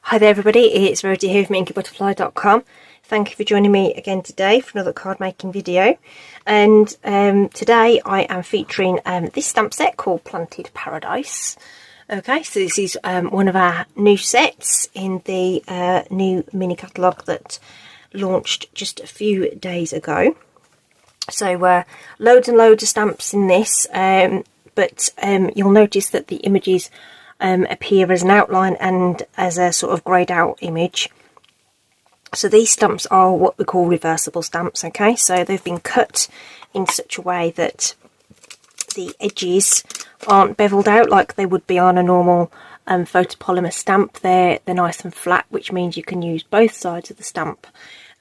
Hi there everybody, it's Rhodey here from inkybutterfly.com. Thank you for joining me again today for another card making video. And today I am featuring this stamp set called Planted Paradise. Okay, so this is one of our new sets in the new mini catalogue that launched just a few days ago. So loads and loads of stamps in this, but you'll notice that the images appear as an outline and as a sort of greyed out image. So these stamps are what we call reversible stamps, okay? So they've been cut in such a way that the edges aren't beveled out like they would be on a normal photopolymer stamp. They're nice and flat, which means you can use both sides of the stamp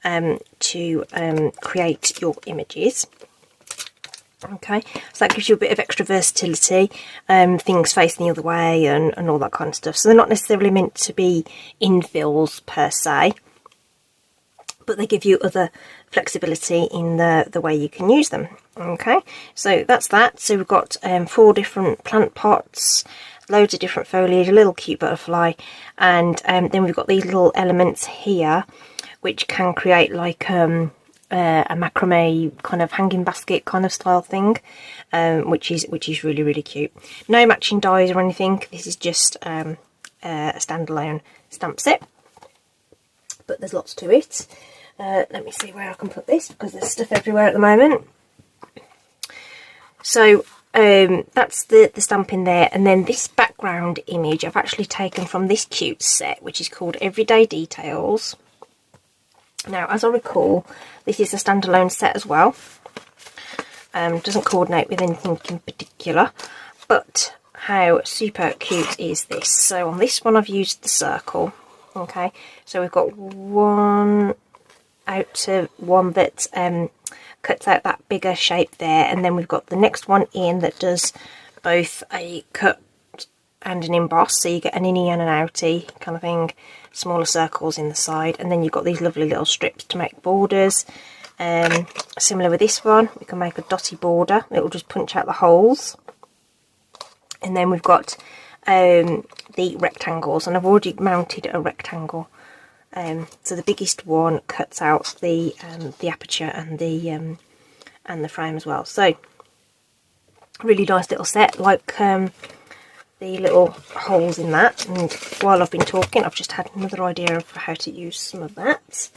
to create your images. Okay, so that gives you a bit of extra versatility, things facing the other way and all that kind of stuff. So they're not necessarily meant to be infills per se, but they give you other flexibility in the way you can use them. Okay, so that's that. So we've got 4 different plant pots, loads of different foliage, a little cute butterfly, and then we've got these little elements here which can create like a macrame kind of hanging basket kind of style thing, which is really cute. No matching dies or anything. This is just a standalone stamp set, but there's lots to it. Let me see where I can put this because there's stuff everywhere at the moment. So that's the stamp in there, and then this background image I've actually taken from this cute set which is called Everyday Details. Now, as I recall, this is a standalone set as well. Doesn't coordinate with anything in particular, but how super cute is this? So on this one I've used the circle. Okay, so we've got one that cuts out that bigger shape there, and then we've got the next one in that does both a cut and an emboss, so you get an innie and an outie kind of thing, smaller circles in the side, and then you've got these lovely little strips to make borders. Similar with this one, we can make a dotty border, it will just punch out the holes. And then we've got the rectangles, and I've already mounted a rectangle. So the biggest one cuts out the aperture and the frame as well. So really nice little set, like the little holes in that. And while I've been talking, I've just had another idea of how to use some of that.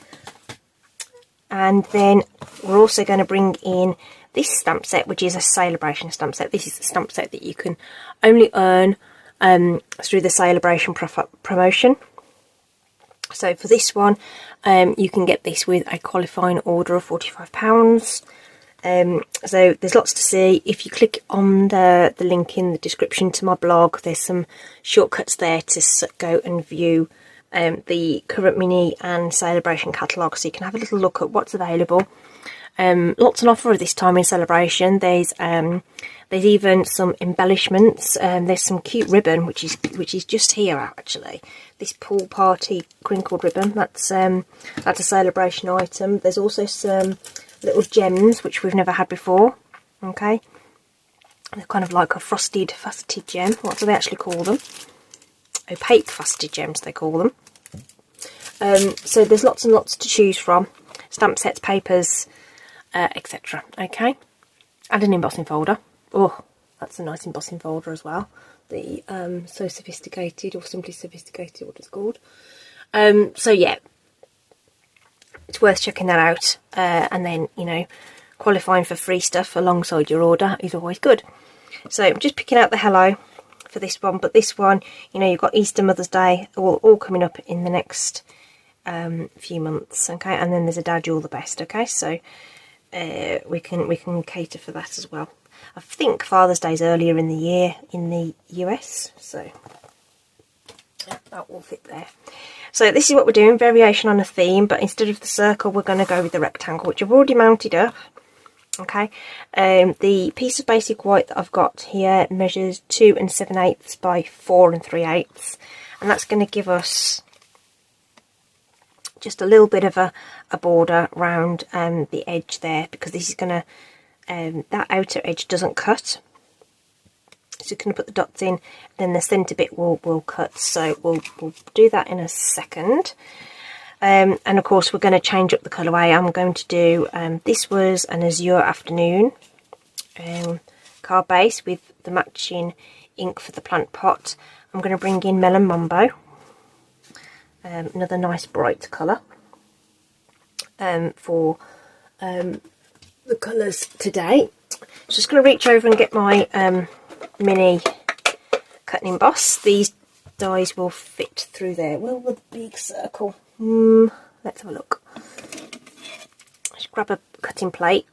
And then we're also going to bring in this stamp set, which is a Celebration stamp set. This is the stamp set that you can only earn through the Celebration promotion. So for this one, you can get this with a qualifying order of £45. So there's lots to see. If you click on the link in the description to my blog, there's some shortcuts there to go and view the current mini and Celebration catalogue, so you can have a little look at what's available. Lots on offer this time in Celebration. There's even some embellishments. There's some cute ribbon which is just here actually. This pool party crinkled ribbon. That's a Celebration item. There's also some little gems which we've never had before. Okay, they're kind of like a frosted faceted gem. What do they actually call them? Opaque faceted gems they call them. So there's lots and lots to choose from. Stamp sets, papers, etc. Okay, and an embossing folder. Oh, that's a nice embossing folder as well. The So Sophisticated, or Simply Sophisticated, what it's called. So yeah, it's worth checking that out, and then, you know, qualifying for free stuff alongside your order is always good. So I'm just picking out the hello for this one, but this one, you know, you've got Easter, Mother's Day, all coming up in the next few months, okay, and then there's a Dad, You're the Best, okay, so we can cater for that as well. I think Father's Day is earlier in the year in the US, so yeah, that will fit there. So this is what we're doing, variation on a theme, but instead of the circle we're going to go with the rectangle, which I've already mounted up. Okay, the piece of basic white that I've got here measures 2 7/8 by 4 3/8, and that's going to give us just a little bit of a border around the edge there, because this is going to, that outer edge doesn't cut. Just going to put the dots in, then the centre bit will cut, so we'll do that in a second. And of course we're going to change up the colourway. I'm going to do, this was an Azure Afternoon card base with the matching ink for the plant pot. I'm going to bring in Melon Mambo, another nice bright colour for the colours today. Just going to reach over and get my mini cut and emboss. These dies will fit through there. Well, the big circle. Let's have a look. Just grab a cutting plate.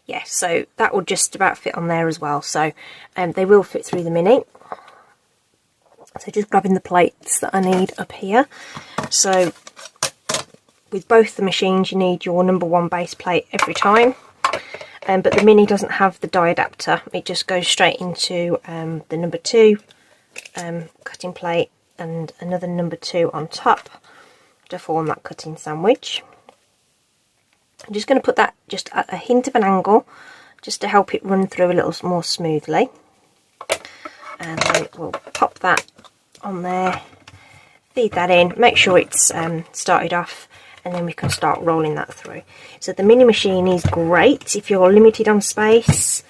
Yeah, so that will just about fit on there as well. So they will fit through the mini. So just grabbing the plates that I need up here. So with both the machines you need your number 1 base plate every time. But the mini doesn't have the die adapter. It just goes straight into the number 2 cutting plate and another number 2 on top to form that cutting sandwich. I'm just going to put that just at a hint of an angle just to help it run through a little more smoothly. And then we'll pop that on there, feed that in, make sure it's started off, and then we can start rolling that through. So the mini machine is great if you're limited on space.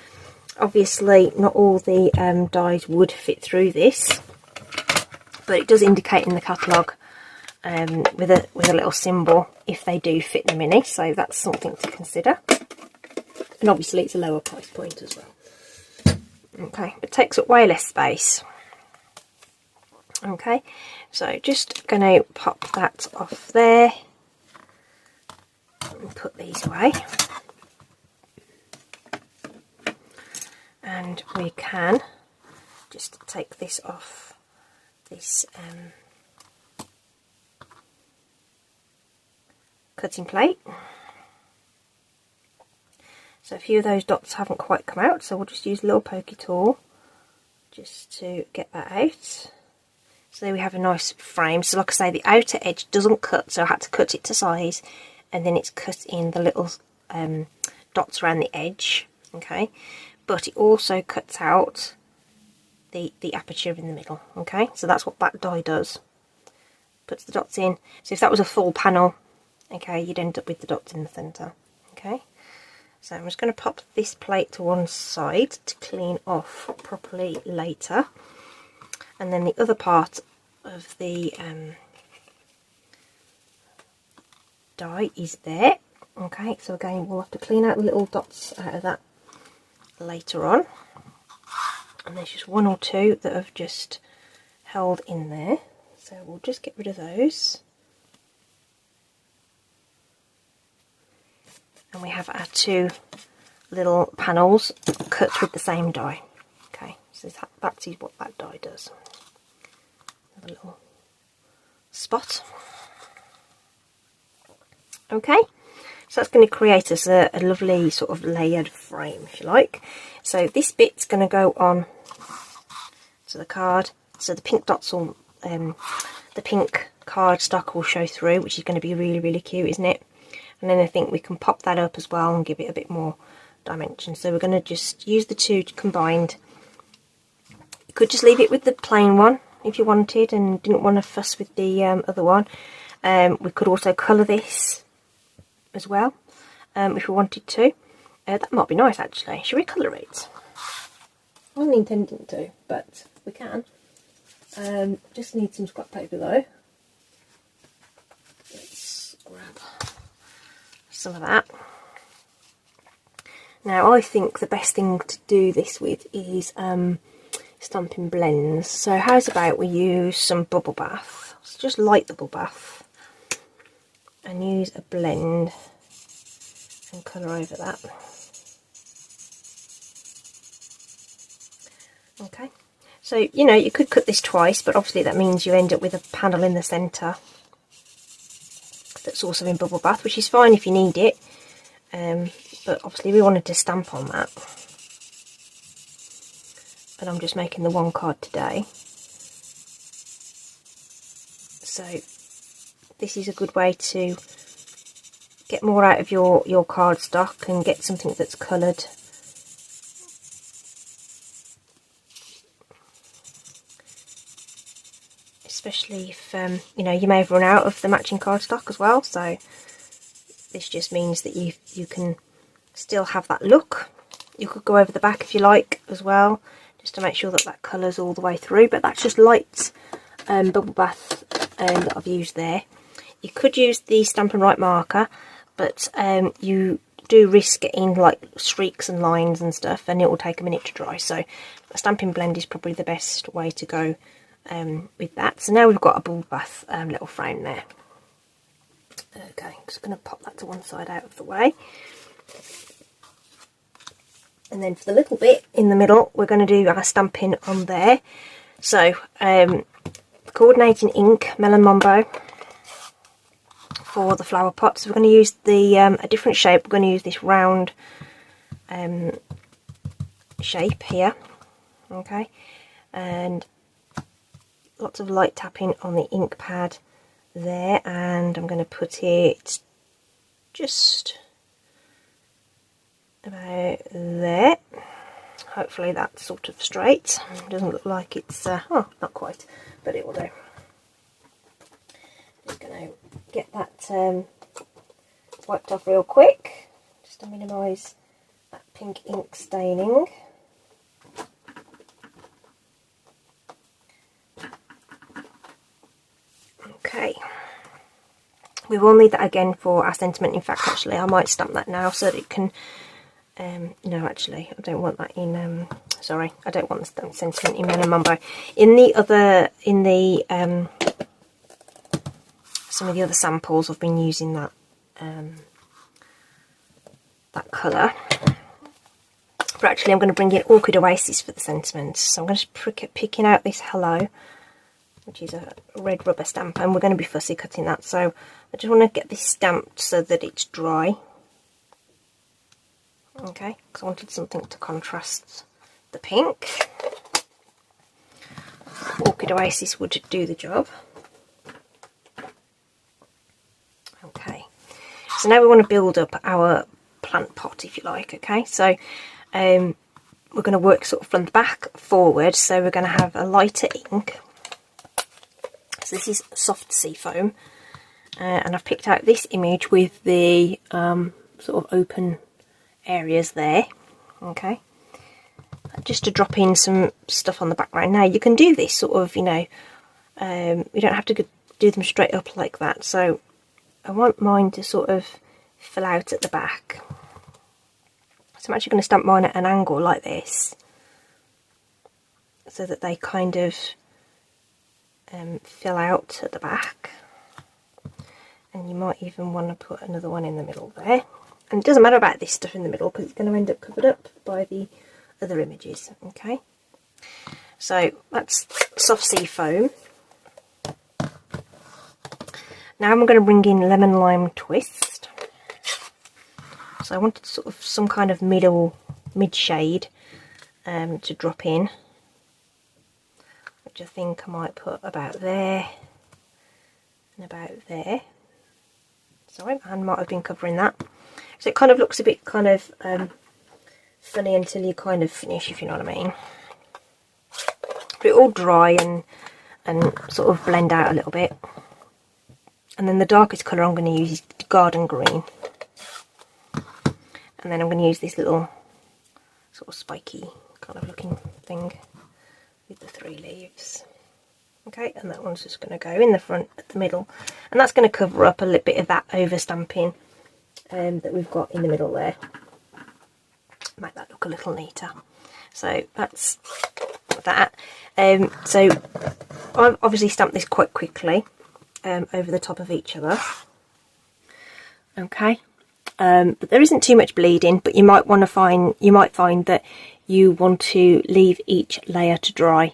Obviously not all the dies would fit through this, but it does indicate in the catalogue with a little symbol if they do fit the mini, so that's something to consider. And obviously it's a lower price point as well. Okay, it takes up way less space. Okay, so just going to pop that off there and put these away. And we can just take this off this cutting plate. So a few of those dots haven't quite come out, so we'll just use a little pokey tool just to get that out. So there we have a nice frame. So like I say, the outer edge doesn't cut, so I had to cut it to size, and then it's cut in the little dots around the edge. Okay, but it also cuts out the aperture in the middle. Okay, so that's what that die does. Puts the dots in. So if that was a full panel, okay, you'd end up with the dots in the centre. Okay, so I'm just going to pop this plate to one side to clean off properly later, and then the other part of the die is there. Okay, so again we'll have to clean out the little dots out of that later on, and there's just 1 or 2 that have just held in there, so we'll just get rid of those. And we have our 2 little panels cut with the same die. Okay, so that is what that die does. Another little spot. Okay, so that's going to create us a lovely sort of layered frame, if you like. So this bit's going to go on to the card. So the pink dots will, the pink cardstock will show through, which is going to be really, really cute, isn't it? And then I think we can pop that up as well and give it a bit more dimension. So we're going to just use the 2 combined. You could just leave it with the plain one if you wanted and didn't want to fuss with the other one. We could also colour this as well if we wanted to. That might be nice actually. Should we colour it? I wasn't intending to, but we can. Just need some scrap paper though. Let's grab some of that. Now I think the best thing to do this with is Stampin' Blends. So how's about we use some bubble bath. So just light the bubble bath and use a blend and colour over that. Okay, so you know you could cut this twice, but obviously that means you end up with a panel in the centre that's also in bubble bath, which is fine if you need it, but obviously we wanted to stamp on that, but I'm just making the one card today. So this is a good way to get more out of your cardstock and get something that's coloured especially if you know, you may have run out of the matching cardstock as well. So this just means that you can still have that look. You could go over the back if you like as well, just to make sure that that colour's all the way through. But that's just light bubble bath that I've used there. You could use the Stampin' Right marker, but you do risk getting like streaks and lines and stuff, and it will take a minute to dry. So a stamping blend is probably the best way to go with that. So now we've got a bubble bath little frame there. Okay, I'm just going to pop that to one side out of the way. And then for the little bit in the middle, we're going to do our stamping on there. So coordinating ink, Melon Mambo, for the flower pot. So we're going to use the a different shape. We're going to use this round shape here. Okay, and lots of light tapping on the ink pad there, and I'm going to put it just about there. Hopefully that's sort of straight. It doesn't look like it's oh, not quite, but it will do. Just going to get that wiped off real quick, just to minimise that pink ink staining. Okay, we will need that again for our sentiment. In fact, actually, I might stamp that now so that it can. No, actually, I don't want that in. Sorry, I don't want the sentiment in Melon Mambo. In the other, some of the other samples, I've been using that that colour. But actually, I'm going to bring in Orchid Oasis for the sentiment. So I'm going to picking out this Hello, which is a red rubber stamp, and we're going to be fussy cutting that. So I just want to get this stamped so that it's dry. Okay, because I wanted something to contrast the pink. Orchid Oasis would do the job. Okay, so now we want to build up our plant pot, if you like. Okay, so we're going to work sort of from the back forward. So we're going to have a lighter ink. So this is soft sea foam, and I've picked out this image with the sort of open areas there. Okay, just to drop in some stuff on the background. Now you can do this sort of, you know, you don't have to do them straight up like that. So I want mine to sort of fill out at the back. So I'm actually going to stamp mine at an angle like this, so that they kind of fill out at the back. And you might even want to put another one in the middle there. And it doesn't matter about this stuff in the middle, because it's going to end up covered up by the other images. Okay, so that's soft sea foam. Now I'm going to bring in Lemon Lime Twist. So I wanted sort of some kind of mid shade to drop in, which I think I might put about there and about there. Sorry, my hand might have been covering that. So it kind of looks a bit kind of funny until you kind of finish, if you know what I mean. But it all dry and sort of blend out a little bit. And then the darkest colour I'm going to use is Garden Green. And then I'm going to use this little sort of spiky kind of looking thing with the 3 leaves. Okay, and that one's just going to go in the front at the middle. And that's going to cover up a little bit of that over stamping that we've got in the middle there. Make that look a little neater. So that's that. So I've obviously stamped this quite quickly over the top of each other. Okay, but there isn't too much bleeding, but you might find that you want to leave each layer to dry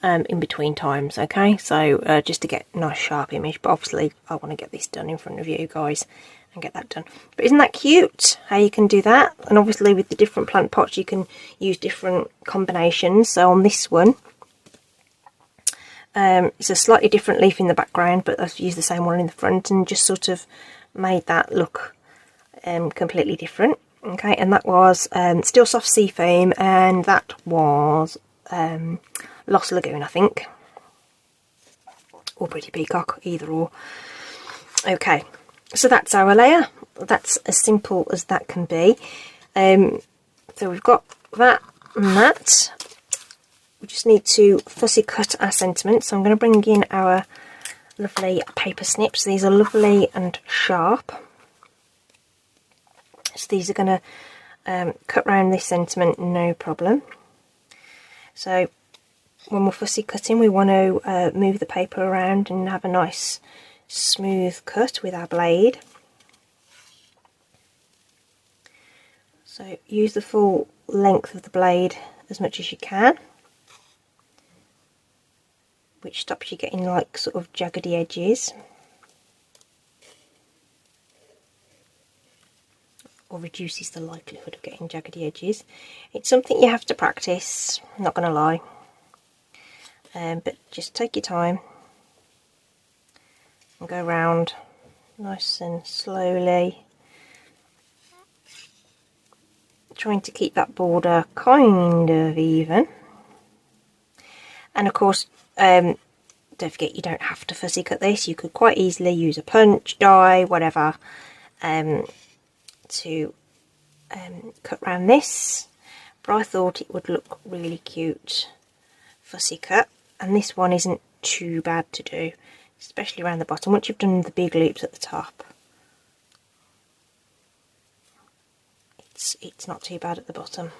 in between times. Okay, so just to get a nice sharp image, but obviously I want to get this done in front of you guys and get that done. But isn't that cute how you can do that? And obviously with the different plant pots you can use different combinations. So on this one it's a slightly different leaf in the background, but I've used the same one in the front and just sort of made that look completely different. Okay, and that was still soft sea foam, and that was Lost Lagoon, I think. or Pretty Peacock, either or. Okay, so that's our layer. That's as simple as that can be. So we've got that and that. We just need to fussy cut our sentiment. So I'm going to bring in our lovely paper snips. These are lovely and sharp. So these are going to cut round this sentiment, no problem. So when we're fussy cutting, we want to move the paper around and have a nice smooth cut with our blade. So use the full length of the blade as much as you can, which stops you getting like sort of jaggedy edges, or reduces the likelihood of getting jaggedy edges. It's something you have to practice, I'm not going to lie, but just take your time and go around nice and slowly, trying to keep that border kind of even. And of course, don't forget, you don't have to fussy cut this. You could quite easily use a punch, die, whatever, to cut around this. But I thought it would look really cute fussy cut, and this one isn't too bad to do, especially around the bottom. Once you've done the big loops at the top, it's not too bad at the bottom.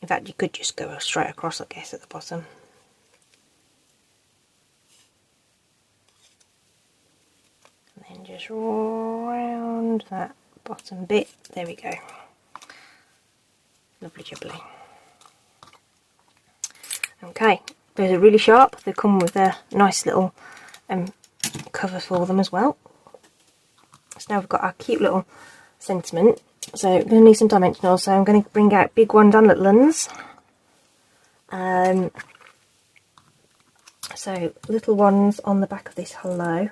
In fact, you could just go straight across, I guess, at the bottom. And then just round that bottom bit. There we go. Lovely jubbly. Okay, those are really sharp. They come with a nice little cover for them as well. So now we've got our cute little sentiment. So we're going to need some dimensionals, so I'm going to bring out big ones and little ones. So little ones on the back of this hello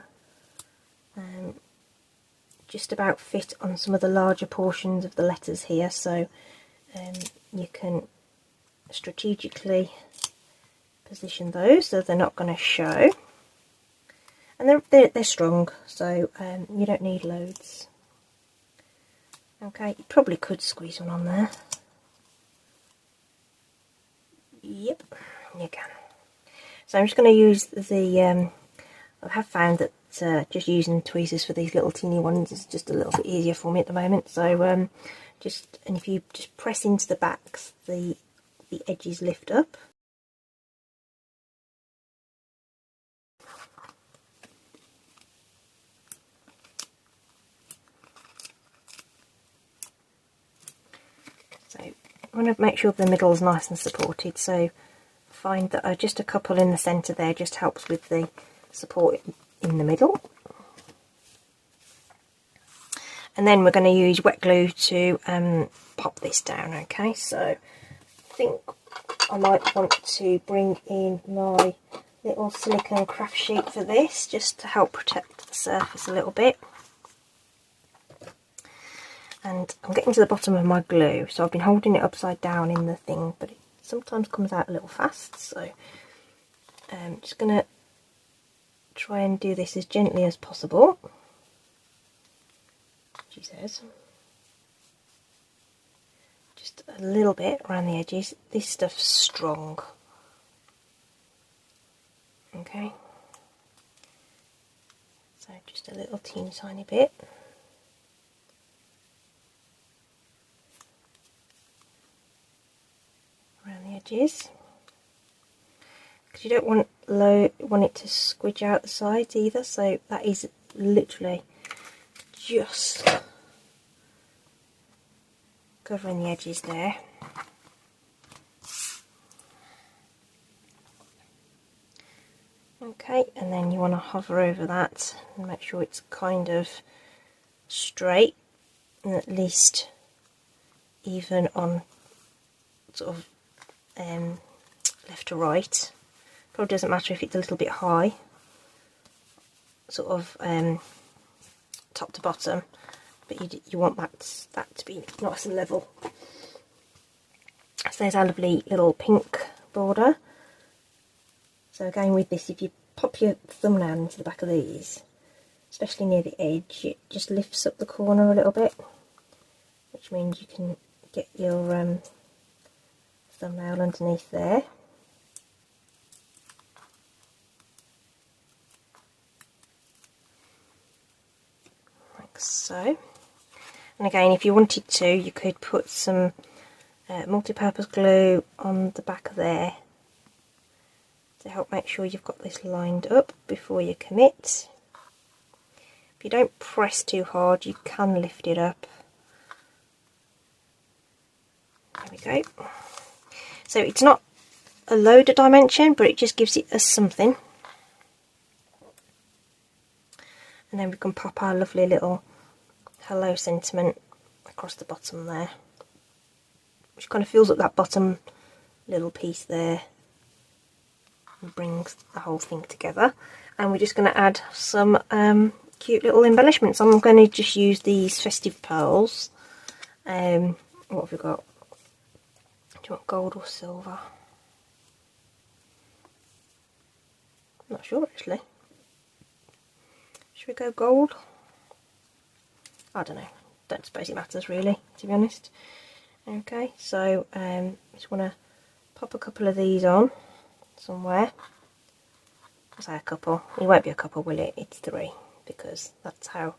just about fit on some of the larger portions of the letters here, so you can strategically position those so they're not going to show, and they're strong, so you don't need loads. Okay, you probably could squeeze one on there. Yep, you can. So I'm just going to use the, I have found that just using tweezers for these little teeny ones is just a little bit easier for me at the moment. So and if you just press into the backs, the edges lift up. So I want to make sure the middle is nice and supported, so find that just a couple in the centre there just helps with the support in the middle. And then we're going to use wet glue to pop this down. Okay, so I think I might want to bring in my little silicone craft sheet for this, just to help protect the surface a little bit. And I'm getting to the bottom of my glue, so I've been holding it upside down in the thing, but it sometimes comes out a little fast, so I'm just going to try and do this as gently as possible, she says. Just a little bit around the edges. This stuff's strong. Okay, so just a little teeny tiny bit. Around the edges, because you don't want it to squidge out the sides either, so that is literally just covering the edges there. Okay, and then you want to hover over that and make sure it's kind of straight and at least even on sort of left to right. Probably doesn't matter if it's a little bit high, sort of top to bottom, but you want that to be nice and level. So there's our lovely little pink border. So again with this, if you pop your thumbnail into the back of these, especially near the edge, it just lifts up the corner a little bit, which means you can get your thumbnail underneath there. Like so. And again, if you wanted to, you could put some multi-purpose glue on the back of there to help make sure you've got this lined up before you commit. If you don't press too hard, you can lift it up. There we go. So it's not a load of dimension, but it just gives it a something. And then we can pop our lovely little hello sentiment across the bottom there, which kind of fills up that bottom little piece there and brings the whole thing together. And we're just going to add some cute little embellishments. I'm going to just use these festive pearls. What have we got? Do you want gold or silver? I'm not sure actually. Should we go gold? I don't know. Don't suppose it matters really, to be honest. Okay, so just want to pop a couple of these on somewhere. I'll say a couple. It won't be a couple, will it? It's 3, because that's how,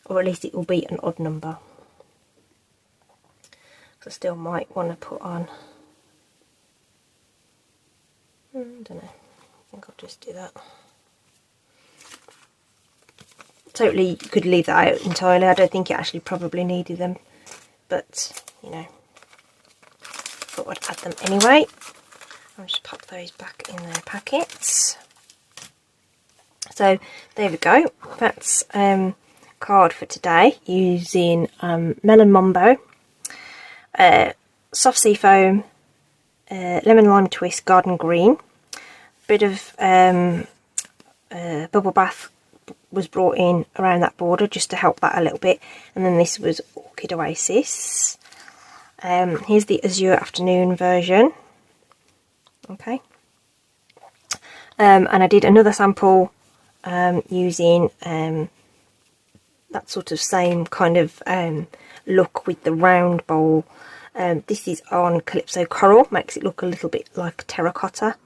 or at least it will be an odd number. So I still might want to put on, I don't know, I think I'll just do that. Totally, you could leave that out entirely. I don't think it actually probably needed them, but you know, thought I'd add them anyway. I'll just pop those back in their packets. So there we go. That's card for today using Melon Mambo, soft sea foam, lemon lime twist, garden green, bit of bubble bath was brought in around that border just to help that a little bit, and then this was Orchid Oasis. Here's the Azure Afternoon version. Okay, and I did another sample using that sort of same kind of look with the round bowl. This is on Calypso Coral, makes it look a little bit like terracotta.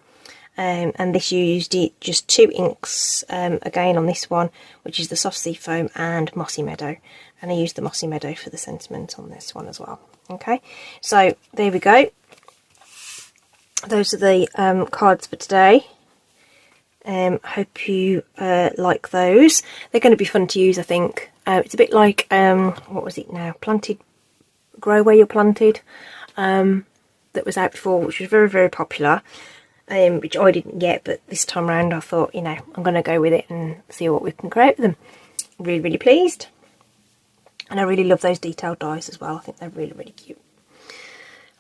And this used just 2 inks again on this one, which is the Soft Sea Foam and Mossy Meadow, and I used the Mossy Meadow for the sentiment on this one as well. Okay, so there we go. Those are the cards for today. Hope you like those. They're going to be fun to use, I think. It's a bit like what was it now? Grow Where You're Planted, that was out before, which was very, very popular. Which I didn't get, but this time around I thought, you know, I'm going to go with it and see what we can create with them. Really, really pleased. And I really love those detailed dies as well. I think they're really, really cute.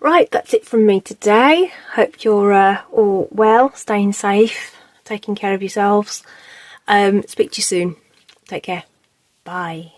Right, that's it from me today. Hope you're all well, staying safe, taking care of yourselves. Speak to you soon. Take care. Bye.